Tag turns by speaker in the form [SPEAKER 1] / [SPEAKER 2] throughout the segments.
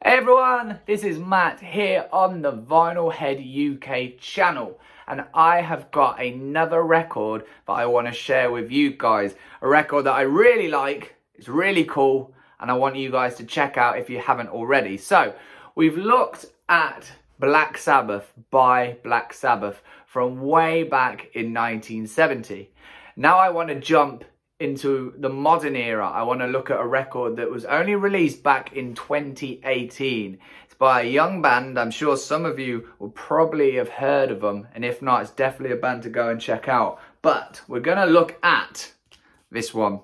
[SPEAKER 1] Hey everyone, this is Matt here on the Vinyl Head UK channel, and I have got another record that I want to share with you guys. A record that I really like, it's really cool, and I want you guys to check out if you haven't already. So, we've looked at Black Sabbath by Black Sabbath from way back in 1970. Now I want to jump into the modern era. I want to look at a record that was only released back in 2018. It's by a young band. I'm sure some of you will probably have heard of them, and if not, it's definitely a band to go and check out. But we're going to look at this one,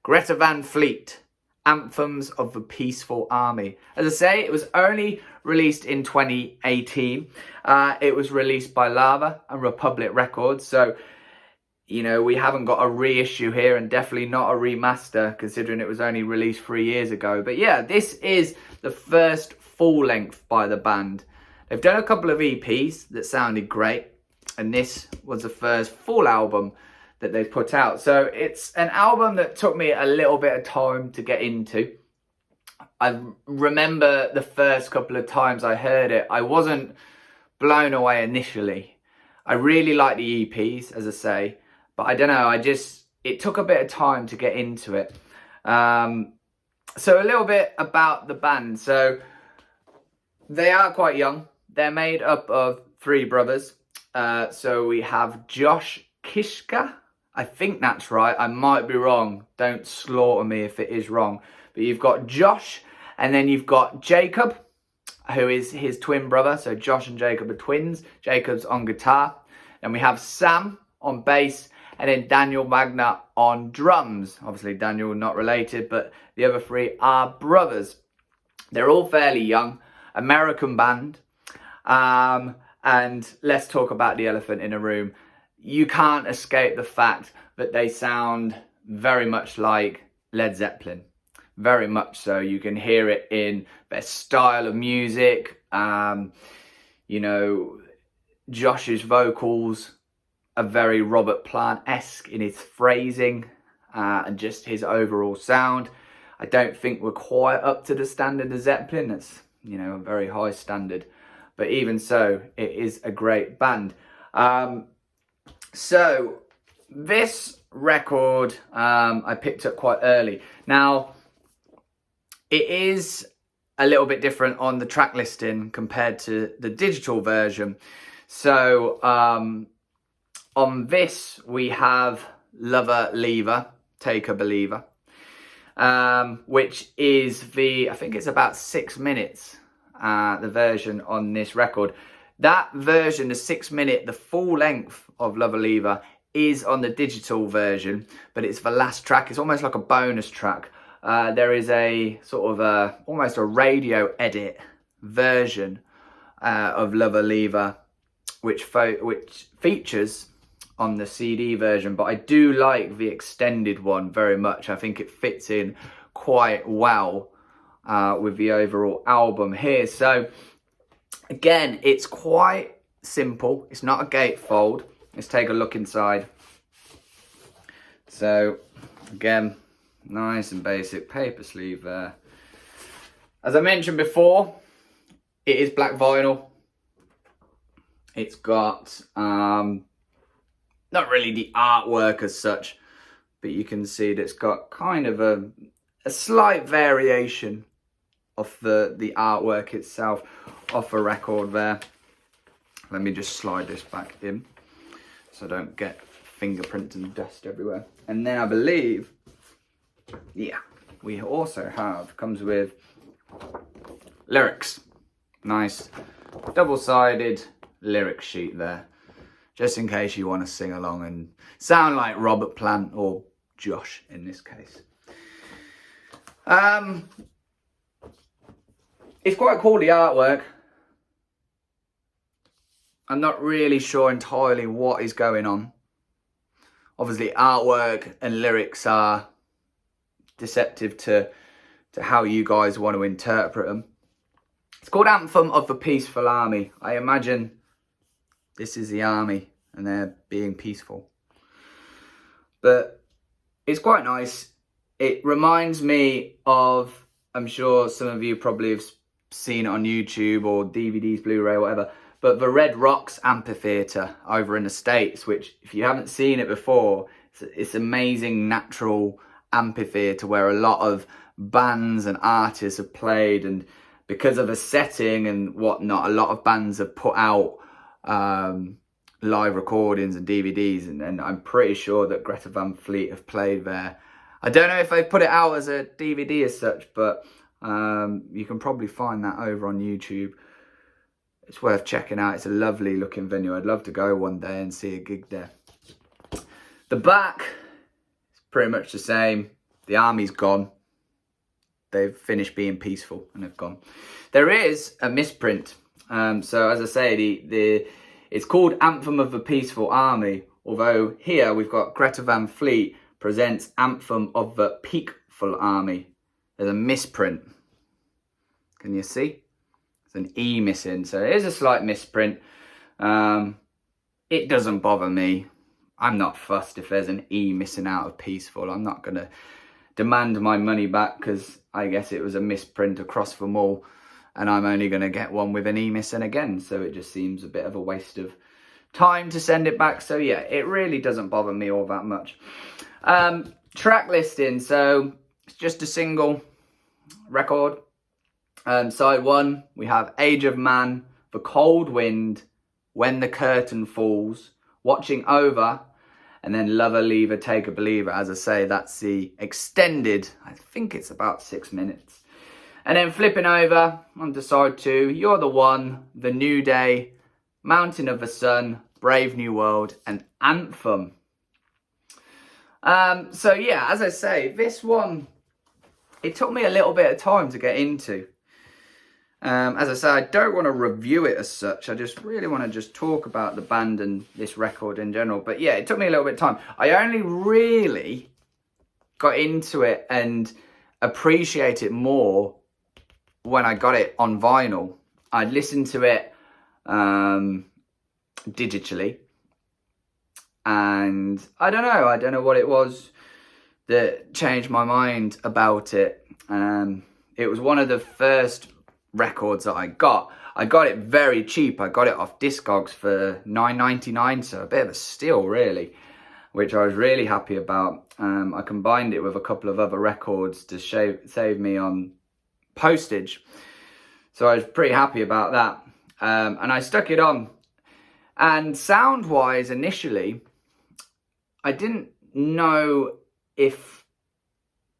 [SPEAKER 1] Greta Van Fleet, Anthems of the Peaceful Army. As I say, it was only released in 2018. It was released by Lava and Republic Records, so you know, we haven't got a reissue here, and definitely not a remaster, considering it was only released 3 years ago. But yeah, this is the first full length by the band. They've done a couple of EPs that sounded great, and this was the first full album that they've put out. So it's an album that took me a little bit of time to get into. I remember the first couple of times I heard it, I wasn't blown away initially. I really like the EPs, as I say. But I don't know, it took a bit of time to get into it. So a little bit about the band. So they are quite young. They're made up of three brothers. So we have Josh Kiszka. I think that's right. I might be wrong. Don't slaughter me if it is wrong. But you've got Josh, and then you've got Jacob, who is his twin brother. So Josh and Jacob are twins. Jacob's on guitar. And we have Sam on bass, and then Daniel Wagner on drums. Obviously, Daniel not related, but the other three are brothers. They're all fairly young, American band. And let's talk about the elephant in the room. You can't escape the fact that they sound very much like Led Zeppelin. Very much so. You can hear it in their style of music. You know, Josh's vocals are very Robert Plant-esque in his phrasing and just his overall sound. I don't think we're quite up to the standard of Zeppelin. That's, you know, a very high standard. But even so, it is a great band. So this record I picked up quite early. Now, it is a little bit different on the track listing compared to the digital version. So on this, we have Lover Lever, Taker Believer, which is I think it's about 6 minutes, the version on this record. That version, the 6 minute, the full length of Lover Lever is on the digital version, but it's the last track. It's almost like a bonus track. There is a sort of almost a radio edit version of Lover Lever, which features on the CD version, but I do like the extended one very much. I think it fits in quite well with the overall album here. So again, it's quite simple. It's not a gatefold. Let's take a look inside. So again, nice and basic paper sleeve there. As I mentioned before, it is black vinyl. It's got not really the artwork as such, but you can see that it's got kind of a slight variation of the artwork itself off a record there. Let me just slide this back in so I don't get fingerprints and dust everywhere. And then I believe, yeah, we also comes with lyrics. Nice double-sided lyric sheet there, just in case you want to sing along and sound like Robert Plant or Josh in this case. It's quite cool, the artwork. I'm not really sure entirely what is going on. Obviously, artwork and lyrics are deceptive to how you guys want to interpret them. It's called Anthem of the Peaceful Army. I imagine this is the army and they're being peaceful. But it's quite nice. It reminds me of, I'm sure some of you probably have seen it on YouTube or DVDs, Blu-ray, whatever. But the Red Rocks Amphitheatre over in the States, which if you haven't seen it before, it's amazing natural amphitheatre where a lot of bands and artists have played, and because of the setting and whatnot, a lot of bands have put out live recordings and DVDs, and I'm pretty sure that Greta Van Fleet have played there. I don't know if they've put it out as a DVD as such, but you can probably find that over on YouTube. It's worth checking out. It's a lovely looking venue. I'd love to go one day and see a gig there. The back is pretty much the same. The army's gone. They've finished being peaceful and have gone. There is a misprint. So as I say, it's called Anthem of the Peaceful Army. Although here we've got Greta Van Fleet presents Anthem of the Peakful Army. There's a misprint. Can you see? There's an E missing. So it is a slight misprint. It doesn't bother me. I'm not fussed if there's an E missing out of peaceful. I'm not going to demand my money back because I guess it was a misprint across them all, and I'm only going to get one with an E missing again. So it just seems a bit of a waste of time to send it back. So yeah, it really doesn't bother me all that much. Track listing. So it's just a single record. Side 1, we have Age of Man, The Cold Wind, When the Curtain Falls, Watching Over, and then Lover, Leaver, Take a Believer. As I say, that's the extended, I think it's about 6 minutes. And then flipping over onto side 2, You're the One, The New Day, Mountain of the Sun, Brave New World, and Anthem. So yeah, as I say, this one, it took me a little bit of time to get into. As I say, I don't want to review it as such. I just really want to just talk about the band and this record in general. But yeah, it took me a little bit of time. I only really got into it and appreciate it more when I got it on vinyl. I listened to it digitally. And I don't know what it was that changed my mind about it. It was one of the first records that I got it very cheap. I got it off Discogs for $9.99, so a bit of a steal really, which I was really happy about. I combined it with a couple of other records to save me on postage, so I was pretty happy about that. And I stuck it on, and sound wise initially I didn't know if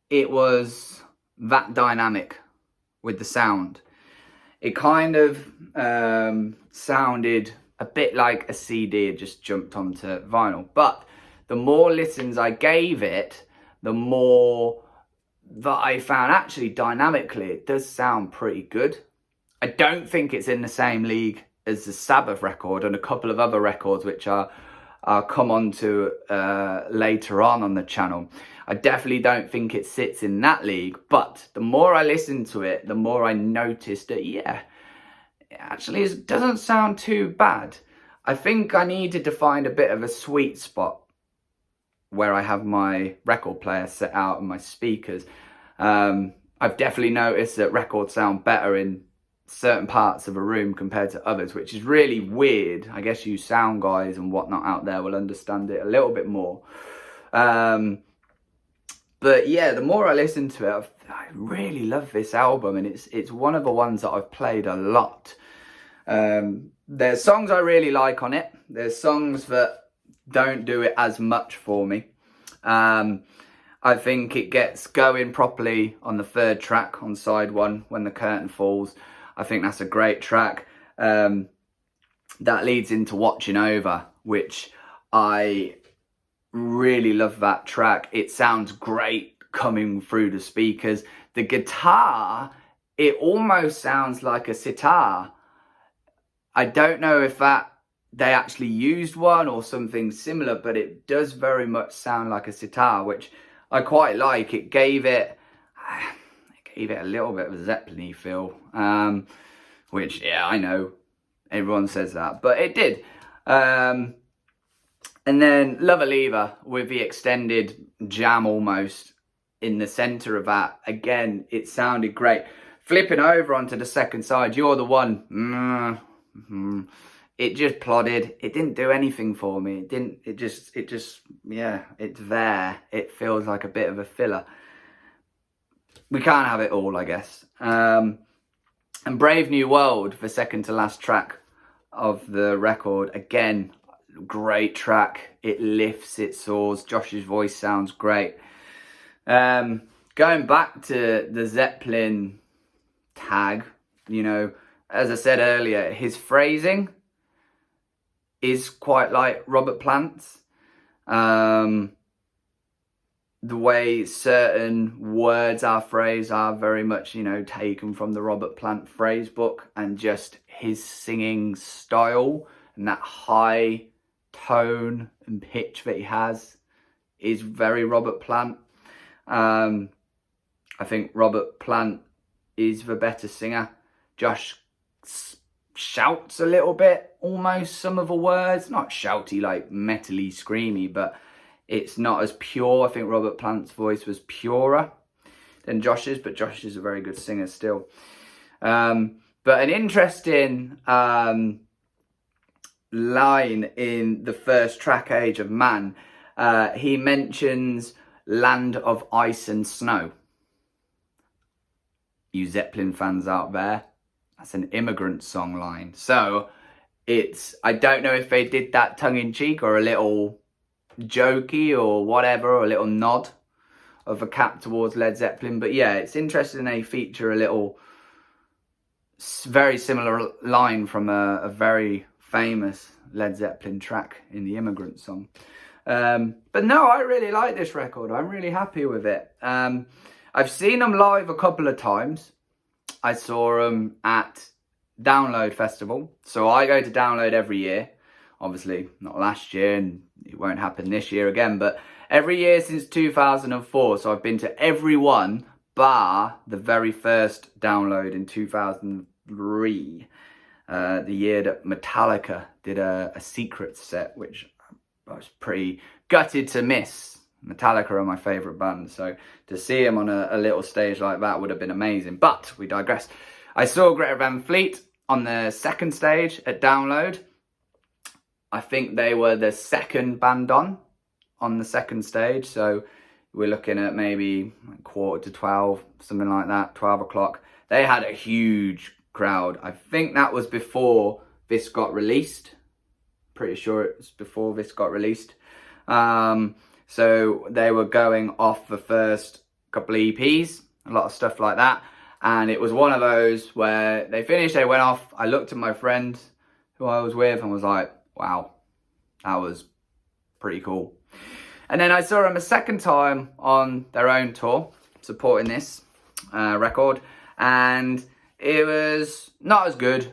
[SPEAKER 1] it was that dynamic with the sound. It kind of sounded a bit like a CD had just jumped onto vinyl. But the more listens I gave it, the more that I found actually dynamically it does sound pretty good. I don't think it's in the same league as the Sabbath record and a couple of other records which I'll come on to later on the channel. I definitely don't think it sits in that league, but the more I listened to it, the more I noticed that, yeah, actually it doesn't sound too bad. I think I needed to find a bit of a sweet spot where I have my record player set out and my speakers. I've definitely noticed that records sound better in certain parts of a room compared to others, which is really weird. I guess you sound guys and whatnot out there will understand it a little bit more. But yeah, the more I listen to it, I really love this album, and it's one of the ones that I've played a lot. There's songs I really like on it. There's songs that don't do it as much for me. I think it gets going properly on the 3rd track on side 1, When the Curtain Falls. I think that's a great track. That leads into Watching Over, which I really love that track. It sounds great coming through the speakers. The guitar, it almost sounds like a sitar. I don't know if they actually used one or something similar, but it does very much sound like a sitar, which I quite like. It gave it a little bit of a Zeppelin-y feel, which, yeah, I know everyone says that, but it did. And then Lover Leaver with the extended jam almost in the center of that. Again, it sounded great. Flipping over onto the second side, You're the One. It just plodded. It didn't do anything for me. Yeah, it's there. It feels like a bit of a filler. We can't have it all, I guess. And Brave New World, the second to last track of the record. Again, great track. It lifts, it soars. Josh's voice sounds great. Going back to the Zeppelin tag, you know, as I said earlier, his phrasing is quite like Robert Plant's. The way certain words are phrased are very much, you know, taken from the Robert Plant phrase book, and just his singing style and that high tone and pitch that he has is very Robert Plant. I think Robert Plant is the better singer. Josh shouts a little bit, almost, some of the words. Not shouty, like metally, screamy, but it's not as pure. I think Robert Plant's voice was purer than Josh's, but Josh is a very good singer still. But an interesting line in the first track, Age of Man, he mentions Land of Ice and Snow. You Zeppelin fans out there, that's an Immigrant Song line. So I don't know if they did that tongue-in-cheek or a little jokey or whatever, or a little nod of a cap towards Led Zeppelin. But yeah, it's interesting they feature a little very similar line from a very famous Led Zeppelin track in the Immigrant Song. But no, I really like this record. I'm really happy with it. I've seen them live a couple of times. I saw them at Download Festival. So I go to Download every year. Obviously not last year, and it won't happen this year again, but every year since 2004. So I've been to every one bar the very first Download in 2003, the year that Metallica did a secret set, which I was pretty gutted to miss. Metallica are my favourite band, so to see them on a little stage like that would have been amazing. But we digress. I saw Greta Van Fleet on the second stage at Download. I think they were the second band on the second stage. So we're looking at maybe 11:45, something like that, 12 o'clock. They had a huge crowd. I think that was before this got released. Pretty sure it was before this got released. So they were going off the first couple of EPs, a lot of stuff like that. And it was one of those where they finished, they went off. I looked at my friend who I was with and was like, wow, that was pretty cool. And then I saw them a second time on their own tour, supporting this record. And it was not as good.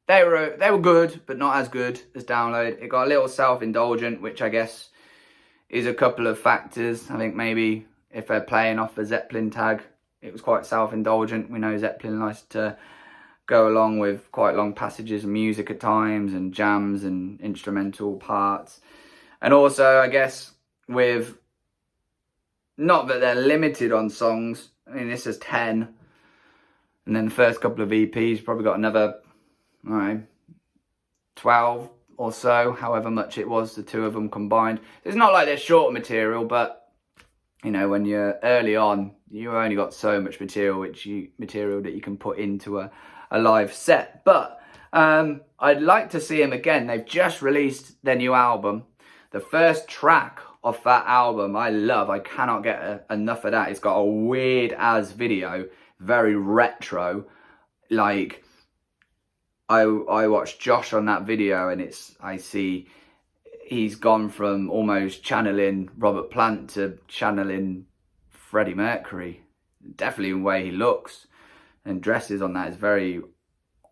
[SPEAKER 1] They were good, but not as good as Download. It got a little self-indulgent, which I guess is a couple of factors. I think maybe if they're playing off the Zeppelin tag, it was quite self-indulgent. We know Zeppelin likes to go along with quite long passages of music at times, and jams and instrumental parts. And also, I guess, with, not that they're limited on songs. I mean, this is 10. And then the first couple of EPs probably got another, 12 or so, however much it was, the two of them combined. It's not like they're short material, but, you know, when you're early on, you only got so much material that you can put into a live set. But I'd like to see them again. They've just released their new album. The first track off that album I love. I cannot get enough of that. It's got a weird as video, very retro. Like, I watched Josh on that video, and I see he's gone from almost channeling Robert Plant to channeling Freddie Mercury. Definitely in the way he looks and dresses on that is very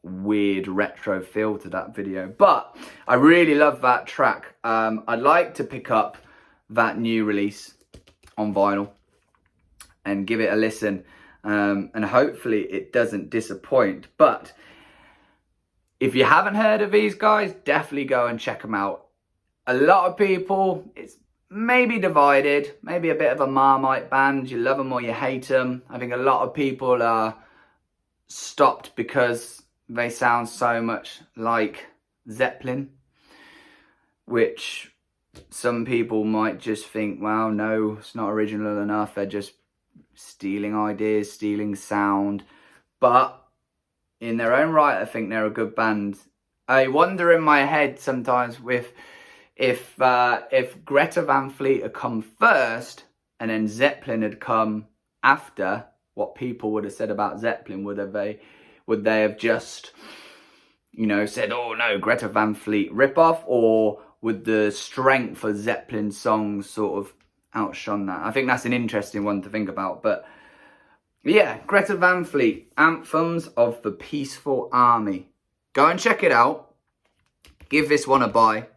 [SPEAKER 1] weird retro feel to that video. But I really love that track. I'd like to pick up that new release on vinyl and give it a listen, and hopefully it doesn't disappoint. But if you haven't heard of these guys, definitely go and check them out. A lot of people, it's maybe divided, maybe a bit of a Marmite band. You love them or you hate them. I think a lot of people are stopped because they sound so much like Zeppelin, which some people might just think, well, no, it's not original enough. They're just stealing ideas, stealing sound. But in their own right, I think they're a good band. I wonder in my head sometimes if Greta Van Fleet had come first and then Zeppelin had come after, what people would have said about Zeppelin. Would they have just, you know, said, oh no, Greta Van Fleet rip-off? Or would the strength of Zeppelin songs sort of outshone that? I think that's an interesting one to think about. But yeah, Greta Van Fleet, Anthems of the Peaceful Army. Go and check it out. Give this one a buy.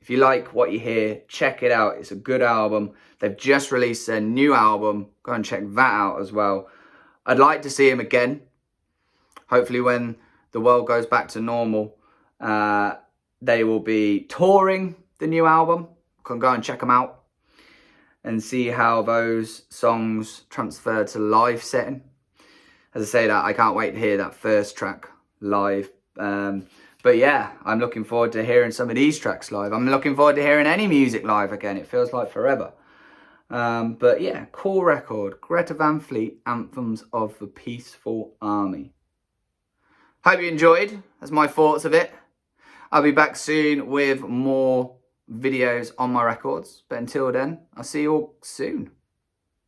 [SPEAKER 1] If you like what you hear, check it out. It's a good album. They've just released their new album. Go and check that out as well. I'd like to see them again. Hopefully when the world goes back to normal, they will be touring the new album. Can go and check them out and see how those songs transfer to live setting. As I say that, I can't wait to hear that first track live. But yeah, I'm looking forward to hearing some of these tracks live. I'm looking forward to hearing any music live again. It feels like forever. But yeah, cool record. Greta Van Fleet, Anthems of the Peaceful Army. Hope you enjoyed. That's my thoughts of it. I'll be back soon with more videos on my records. But until then, I'll see you all soon.